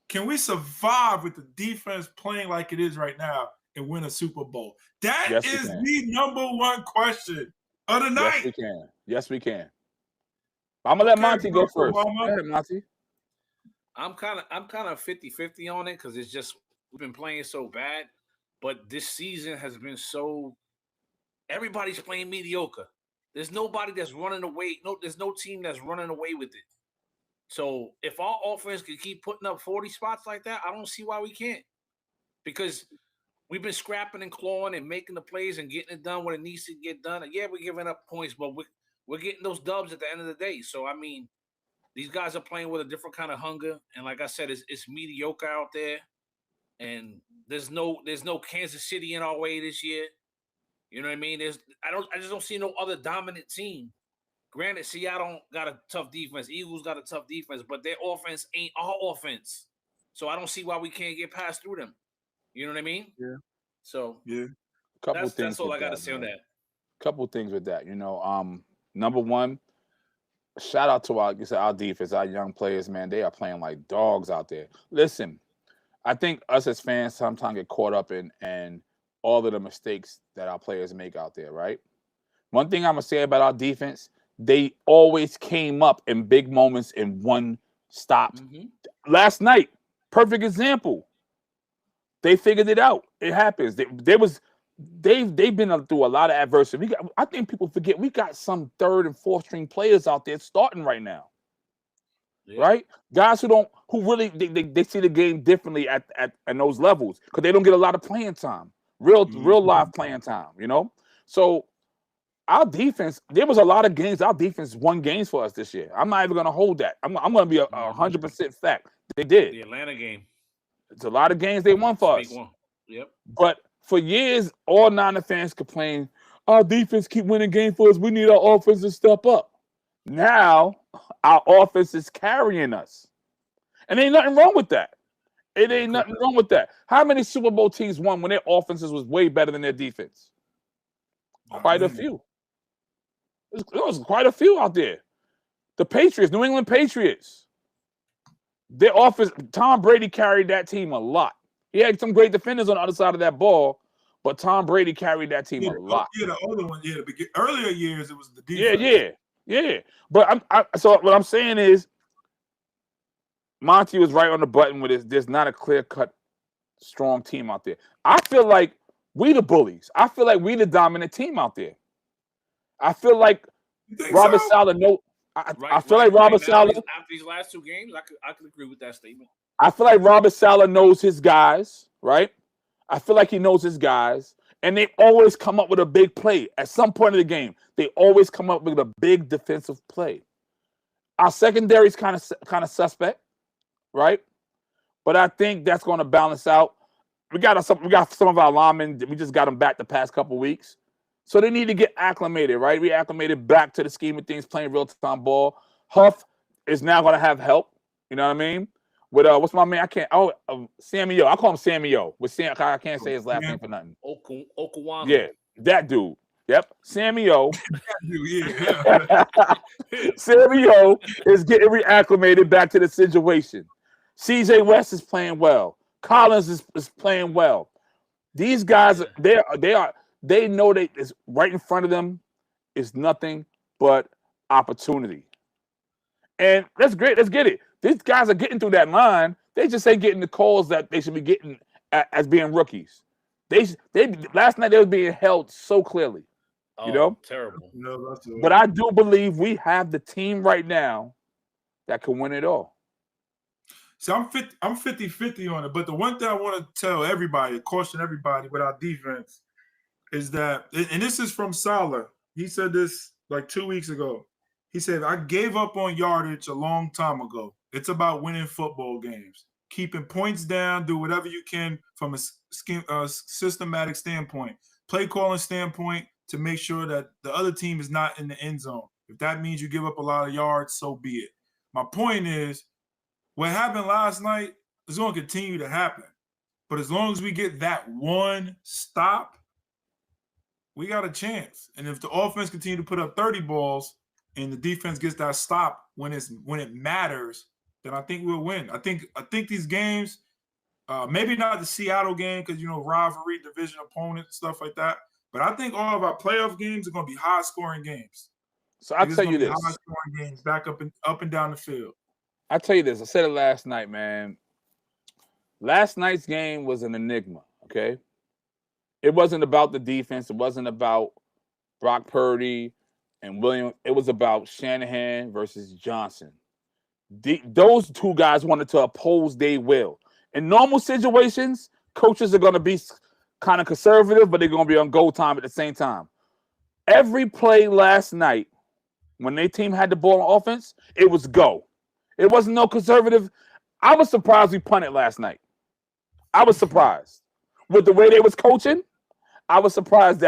can we survive with the defense playing like it is right now and win a Super Bowl? That is the #1 question of the night. Yes, we can. I'm gonna let Monty go first. Go ahead, Monty. I'm kind of 50-50 on it because it's just we've been playing so bad, but this season has been so. Everybody's playing mediocre. There's nobody that's running away. There's no team that's running away with it. So if our offense can keep putting up 40 spots like that, I don't see why we can't. Because we've been scrapping and clawing and making the plays and getting it done when it needs to get done. And yeah, we're giving up points, but we're getting those dubs at the end of the day. So, I mean, these guys are playing with a different kind of hunger. And like I said, it's mediocre out there. And there's no Kansas City in our way this year. You know what I mean? I just don't see no other dominant team. Granted, Seattle got a tough defense. Eagles got a tough defense, but their offense ain't our offense. So I don't see why we can't get past through them. You know what I mean? Yeah. So that's all I got to say on that. Couple things with that. Number one, shout out to our defense, our young players, man. They are playing like dogs out there. Listen, I think us as fans sometimes get caught up in all of the mistakes that our players make out there, right? One thing I'm going to say about our defense, they always came up in big moments in one stop. Mm-hmm. Last night, perfect example. They figured it out. It happens. They've been through a lot of adversity. I think people forget we got some third and fourth string players out there starting right now. Yeah. Right? Guys who really they see the game differently at those levels because they don't get a lot of playing time. Real live playing time, you know? So our defense, there was a lot of games. Our defense won games for us this year. I'm not even going to hold that. I'm going to be 100% fact. They did. The Atlanta game. It's a lot of games they won for us. One. Yep. But for years, all Niner fans complain, our defense keep winning games for us. We need our offense to step up. Now, our offense is carrying us. And ain't nothing wrong with that. It ain't nothing wrong with that. How many Super Bowl teams won when their offenses was way better than their defense? Quite a few. There was quite a few out there. The Patriots, New England Patriots. Their offense, Tom Brady carried that team a lot. He had some great defenders on the other side of that ball, but Tom Brady carried that team a lot. Yeah, the older one, earlier years, it was the defense. Yeah. But so what I'm saying is, Monty was right on the button with this. There's not a clear-cut, strong team out there. I feel like we the bullies. I feel like we the dominant team out there. I feel like Robert Saleh knows. I feel like Robert Saleh. After these last two games, I could agree with that statement. I feel like Robert Saleh knows his guys, right? I feel like he knows his guys, and they always come up with a big play at some point of the game. They always come up with a big defensive play. Our secondary is kind of suspect, right? But I think that's going to balance out. We got some of our linemen. We just got them back the past couple weeks. So they need to get acclimated, right? We acclimated back to the scheme of things, playing real-time ball. Huff is now going to have help. You know what I mean? With what's my man? Sammy O. I call him Sammy O. With Sam, I can't say his last name for nothing. Okawana. Yeah, that dude. Yep, Sammy O. Sammy O is getting reacclimated back to the situation. CJ West is playing well. Collins is playing well. These guys, they know that is right in front of them is nothing but opportunity. And that's great. Let's get it. These guys are getting through that line. They just ain't getting the calls that they should be getting as being rookies. They last night they were being held so clearly. Oh, you know? Terrible. But I do believe we have the team right now that can win it all. So I'm 50-50 on it. But the one thing I want to tell everybody, caution everybody with our defense, is that, and this is from Saleh. He said this like 2 weeks ago. He said, I gave up on yardage a long time ago. It's about winning football games, keeping points down, do whatever you can from a systematic standpoint, play calling standpoint, to make sure that the other team is not in the end zone. If that means you give up a lot of yards, so be it. My point is, what happened last night is going to continue to happen. But as long as we get that one stop, we got a chance. And if the offense continue to put up 30 balls and the defense gets that stop when it matters, then I think we'll win. I think these games, maybe not the Seattle game because, rivalry, division opponent, stuff like that. But I think all of our playoff games are going to be high-scoring games. So I'll tell you this. High-scoring games back up and down the field. I'll tell you this. I said it last night, man. Last night's game was an enigma, okay? It wasn't about the defense. It wasn't about Brock Purdy and William. It was about Shanahan versus Johnson. Those two guys wanted to oppose their will. In normal situations, coaches are going to be kind of conservative, but they're going to be on go time at the same time. Every play last night, when their team had the ball on offense, it was go. It wasn't no conservative. I was surprised we punted last night. I was surprised. With the way they was coaching, I was surprised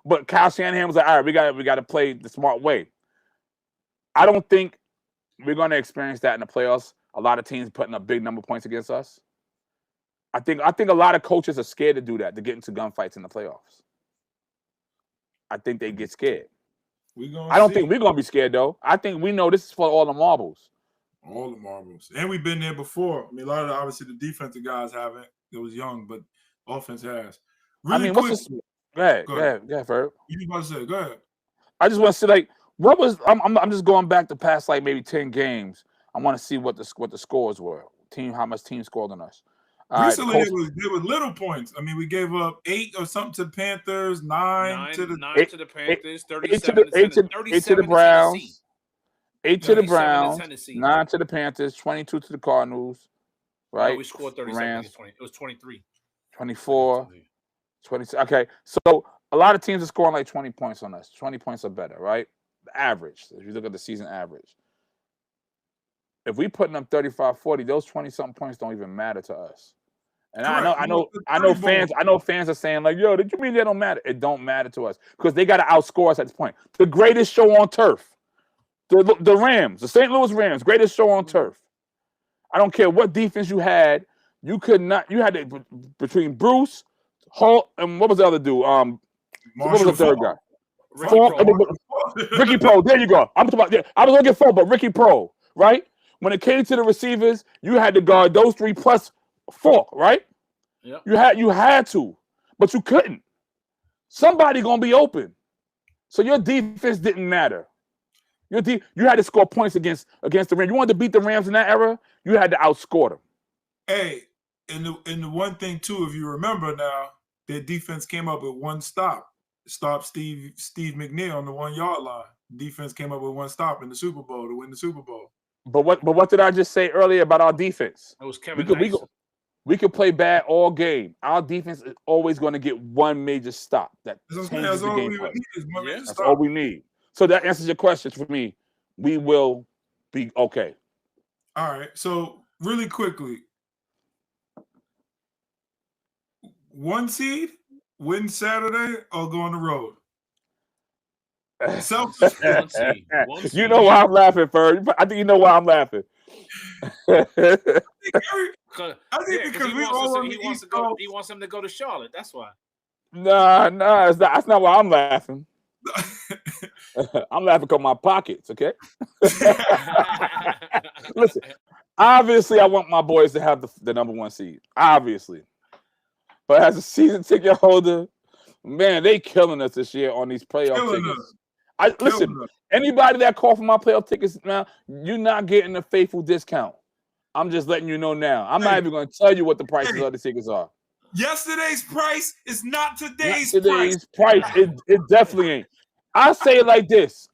but Kyle Shanahan was like, all right, we got to play the smart way. I don't think we're going to experience that in the playoffs. A lot of teams putting up big number of points against us. I think a lot of coaches are scared to do that, to get into gunfights in the playoffs. I think they get scared. I don't think we're going to be scared, though. I think we know this is for all the marbles. All the marbles. And we've been there before. I mean, a lot of obviously the defensive guys haven't. It was young, but offense has. Really quick. Go ahead, Ferb. You about to say, go ahead. I just want to say, I'm just going back to past maybe 10 games. I want to see what the scores were. How much team scored on us. Recently, they were little points. I mean, we gave up 8 or something to the Panthers, 9 to the Panthers, 37 to the Browns, 8 to the Browns, 9 to the Panthers, 22 to the Cardinals. Right? No, we scored 37. It was 23. 24, 20. Okay, so a lot of teams are scoring like 20 points on us. 20 points or better, right? The average. If you look at the season average. If we putting up 35, 40, those 20-something points don't even matter to us. And I know fans are saying like, yo, did you mean they don't matter? It don't matter to us because they got to outscore us at this point. The greatest show on turf. The Rams, the St. Louis Rams, greatest show on turf. I don't care what defense you had. You could not. You had to, between Bruce, Holt, and what was the other dude? What was the third guy? Ricky Pro. There you go. I'm talking about. I was looking for, but Ricky Pro, right? When it came to the receivers, you had to guard those 3 plus 4, right? Yep. You had to, but you couldn't. Somebody gonna be open, so your defense didn't matter. You had to score points against the Rams. You wanted to beat the Rams in that era, you had to outscore them. Hey, and the one thing too, if you remember now, their defense came up with one stop. Stopped Steve McNair on the 1-yard line. Defense came up with one stop in the Super Bowl to win the Super Bowl. But what did I just say earlier about our defense? It was Kevin Dyson. We could play bad all game. Our defense is always going to get one major stop that changes the game play. That's all we need. So that answers your question for me. We will be okay. All right. So really quickly, 1 seed, win Saturday, or go on the road? Selfish. 1 seed. You know why I'm laughing, Ferg. I think you know why I'm laughing. I think because we all on the East Coast. He wants him to go to Charlotte. That's why. Nah, that's not why I'm laughing. I'm laughing because my pockets, okay? Listen, obviously I want my boys to have the number 1 seed. Obviously. But as a season ticket holder, man, they killing us this year on these playoff tickets. Listen, anybody that called for my playoff tickets now, you're not getting a faithful discount. I'm just letting you know now. I'm not even going to tell you what the prices of the tickets are. Yesterday's price is not today's price. It definitely ain't. I say it like this.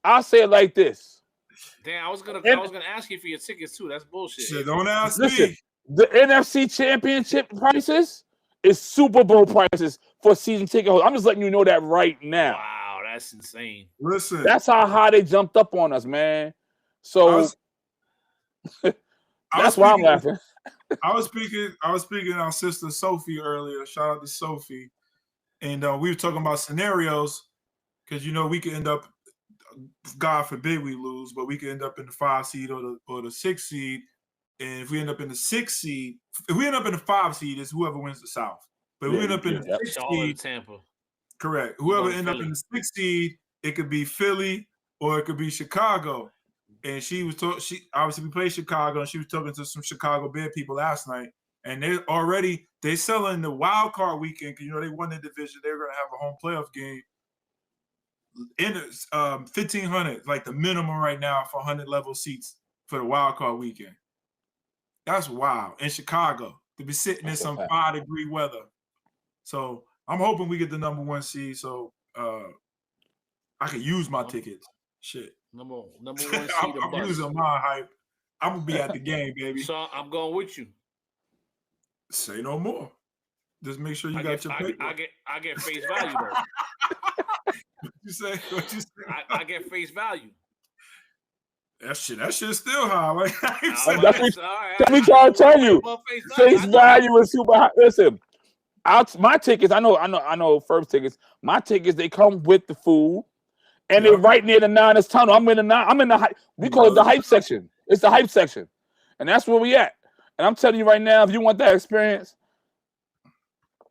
Damn, I was gonna ask you for your tickets too. That's bullshit. Shit, don't ask me. The NFC Championship prices is Super Bowl prices for season ticket holders. I'm just letting you know that right now. Wow, that's insane. Listen, that's how high they jumped up on us, man. So that's why I'm laughing. I was speaking to our sister Sophie earlier. Shout out to Sophie, and we were talking about scenarios because we could end up, God forbid we lose, but we could end up in the 5 seed or the 6 seed. And if we end up in the 6 seed, if we end up in the 5 seed, it's whoever wins the South. But if we end up in the 6 seed, Tampa. Correct. Whoever end up in the 6 seed, it could be Philly or it could be Chicago. And she obviously we played Chicago, and she was talking to some Chicago Bear people last night, and they're selling the wild card weekend because they won the division. They're going to have a home playoff game in 1,500, like the minimum right now for 100 level seats for the wild card weekend. That's wild in Chicago to be sitting in some 5-degree weather. So I'm hoping we get the number 1 seed so I can use my tickets. Shit. Number 1 seed. I'm using my hype. I'm gonna be at the game, baby. So I'm going with you. Say no more. Just make sure you got your paper. I get face value though. What you say? I get face value. That shit's still high. Like, that's what we trying to tell you. Face value is super high. Listen, my tickets. I know. First tickets. My tickets. They come with the food. And they're right near the Niners tunnel. I'm in the hype. We call it the hype section. It's the hype section. And that's where we at. And I'm telling you right now, if you want that experience,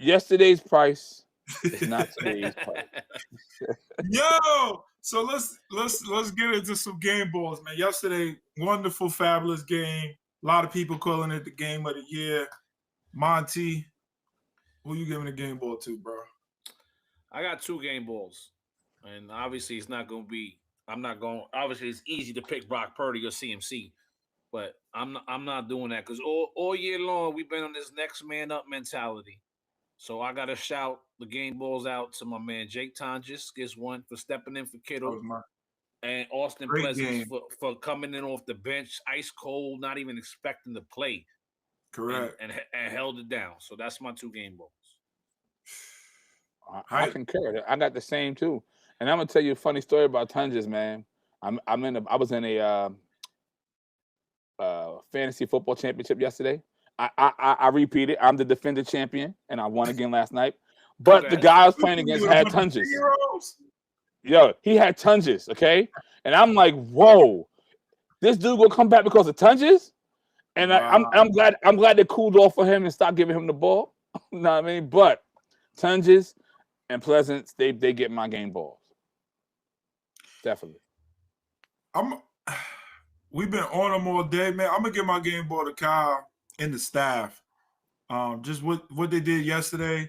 yesterday's price is not today's price. Yo, so let's get into some game balls, man. Yesterday, wonderful, fabulous game. A lot of people calling it the game of the year. Monty, who you giving the game ball to, bro? I got 2 game balls. And obviously, it's not going to be – obviously, it's easy to pick Brock Purdy or CMC. But I'm not doing that because all year long we've been on this next man up mentality. So I gotta shout the game balls out to my man Jake Tonjes, gets one for stepping in for Kittle, and Austin Pleasants for coming in off the bench, ice cold, not even expecting to play. Correct. And held it down. So that's my 2 game balls. I concur. I got the same too. And I'm gonna tell you a funny story about Tonjes, man. I was in a fantasy football championship yesterday. I repeated. I'm the defending champion, and I won again last night. But the guy I was playing against had Tonjes. Yo, he had Tonjes, okay? And I'm like, whoa, this dude gonna come back because of Tonjes? And wow. I'm glad they cooled off for him and stopped giving him the ball. You know what I mean? But Tonjes and Pleasants, they get my game balls. Definitely. We've been on them all day, man. I'm gonna give my game ball to Kyle and the staff. Just what they did yesterday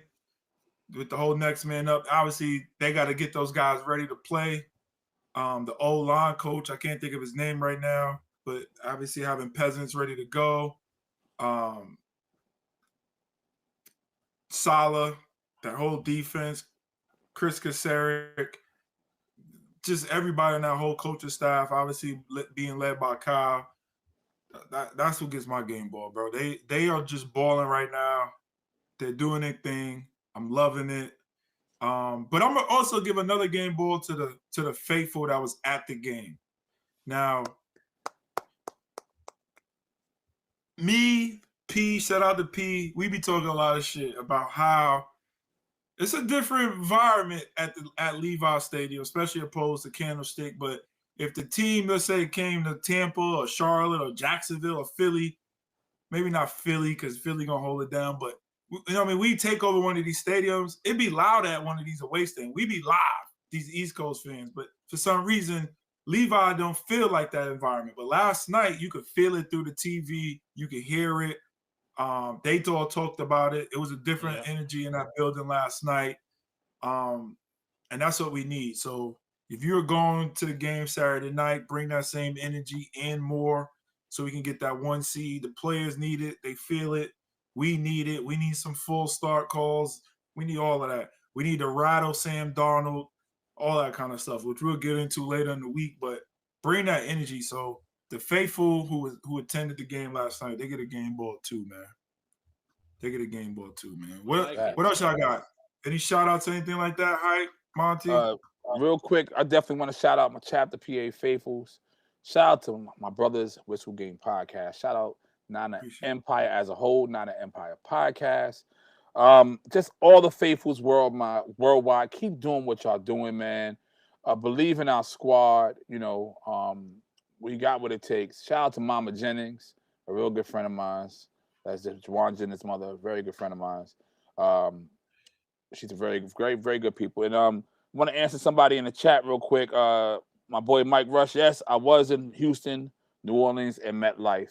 with the whole next man up. Obviously, they got to get those guys ready to play. The O-line coach, I can't think of his name right now, but obviously having Peasants ready to go. Salah, that whole defense, Chris Kasarik, just everybody in that whole coaching staff, obviously being led by Kyle. That's what gets my game ball, bro. They are just balling right now. They're doing their thing. I'm loving it. But I'm gonna also give another game ball to the faithful that was at the game. Now, me, P, shout out to P. We be talking a lot of shit about how it's a different environment at Levi Stadium, especially opposed to Candlestick. But if the team, let's say, came to Tampa or Charlotte or Jacksonville or Philly, maybe not Philly because Philly gonna hold it down, but we take over one of these stadiums, it'd be loud at one of these away stadiums. We be live, these East Coast fans, but for some reason, Levi don't feel like that environment. But last night, you could feel it through the TV, you could hear it. They all talked about it. It was a different energy in that building last night. And that's what we need. So if you're going to the game Saturday night, bring that same energy and more so we can get that 1 seed. The players need it. They feel it. We need it. We need some full start calls. We need all of that. We need to rattle Sam Darnold, all that kind of stuff, which we'll get into later in the week. But bring that energy. So the faithful who attended the game last night, they get a game ball too, man. They get a game ball too, man. What else y'all got? Any shout outs, anything like that? Hi, Monty. Real quick, I definitely want to shout out my Chapter PA faithfuls. Shout out to my brothers Whistle Game Podcast. Shout out Nana Empire as a whole, Nana Empire Podcast. Just all the faithfuls worldwide. Keep doing what y'all doing, man. Believe in our squad. We got what it takes. Shout out to Mama Jennings, a real good friend of mine. That's Juwan Jennings' mother, a very good friend of mine. She's a very, very, very good people. And I want to answer somebody in the chat real quick. My boy Mike Rush. Yes, I was in Houston, New Orleans, and MetLife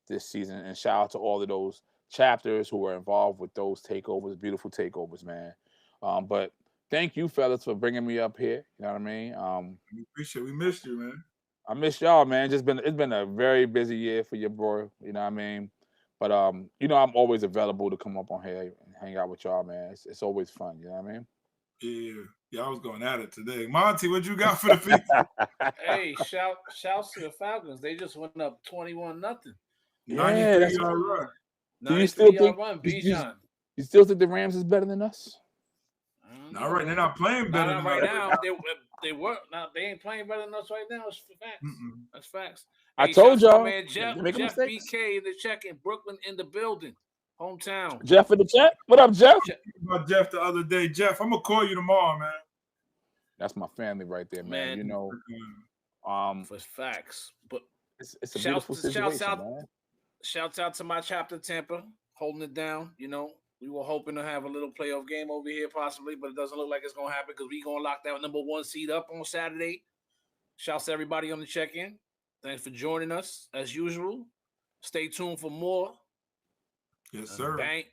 this season. And shout out to all of those chapters who were involved with those takeovers, beautiful takeovers, man. But thank you, fellas, for bringing me up here. You know what I mean? We appreciate it. We missed you, man. I miss y'all, man. It's been a very busy year for your boy. You know what I mean? But I'm always available to come up on here and hang out with y'all, man. It's always fun. You know what I mean? Yeah, I was going at it today. Monty, what you got for the people? Hey, shouts to the Falcons. They just went up 21-0. Yeah, that's all right. Do you still think the Rams is better than us? Not right. They're not playing better than right us. now. They were. Now they ain't playing better than us right now. It's facts. That's facts. I told y'all. Man, Jeff BK in the check in Brooklyn in the building. Hometown. Jeff in the chat? What up, Jeff? About Jeff the other day. Jeff, I'm gonna call you tomorrow, man. That's my family right there, man. For facts. But it's a beautiful situation, man. Shouts out to my chapter Tampa, holding it down. We were hoping to have a little playoff game over here possibly, but it doesn't look like it's gonna happen because we're gonna lock that number 1 seed up on Saturday. Shouts to everybody on the check-in. Thanks for joining us as usual. Stay tuned for more. Yes, sir. Bang,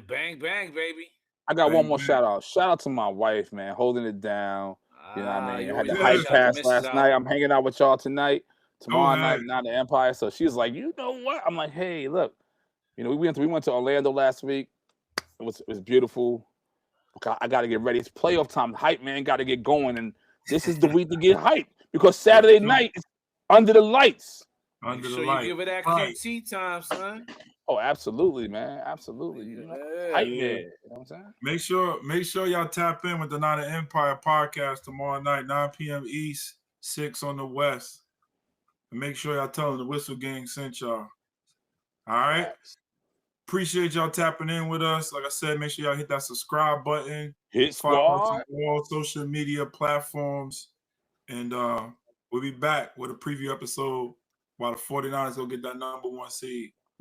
bang, baby. I got one more shout out. Shout out to my wife, man, holding it down. You know what I mean? I had the hype pass last night. I'm hanging out with y'all tonight. tomorrow night, not the Empire. So she was like, you know what? I'm like, hey, look, you know, we went to Orlando last week. It was beautiful. I got to get ready. It's playoff time. Hype man got to get going, and this is the week to get hype because Saturday night is under the lights. Under the light. You give it that QT time, son. Oh, absolutely, man. Absolutely. You know, hype man. You know what I'm saying? Make sure y'all tap in with the Not an Empire podcast tomorrow night, 9 p.m. East, 6 on the West. And make sure y'all tell them the Whistle Gang sent y'all. All right? Appreciate y'all tapping in with us. Like I said, make sure y'all hit that subscribe button. Follow us on all social media platforms. And we'll be back with a preview episode while the 49ers go get that #1 seed.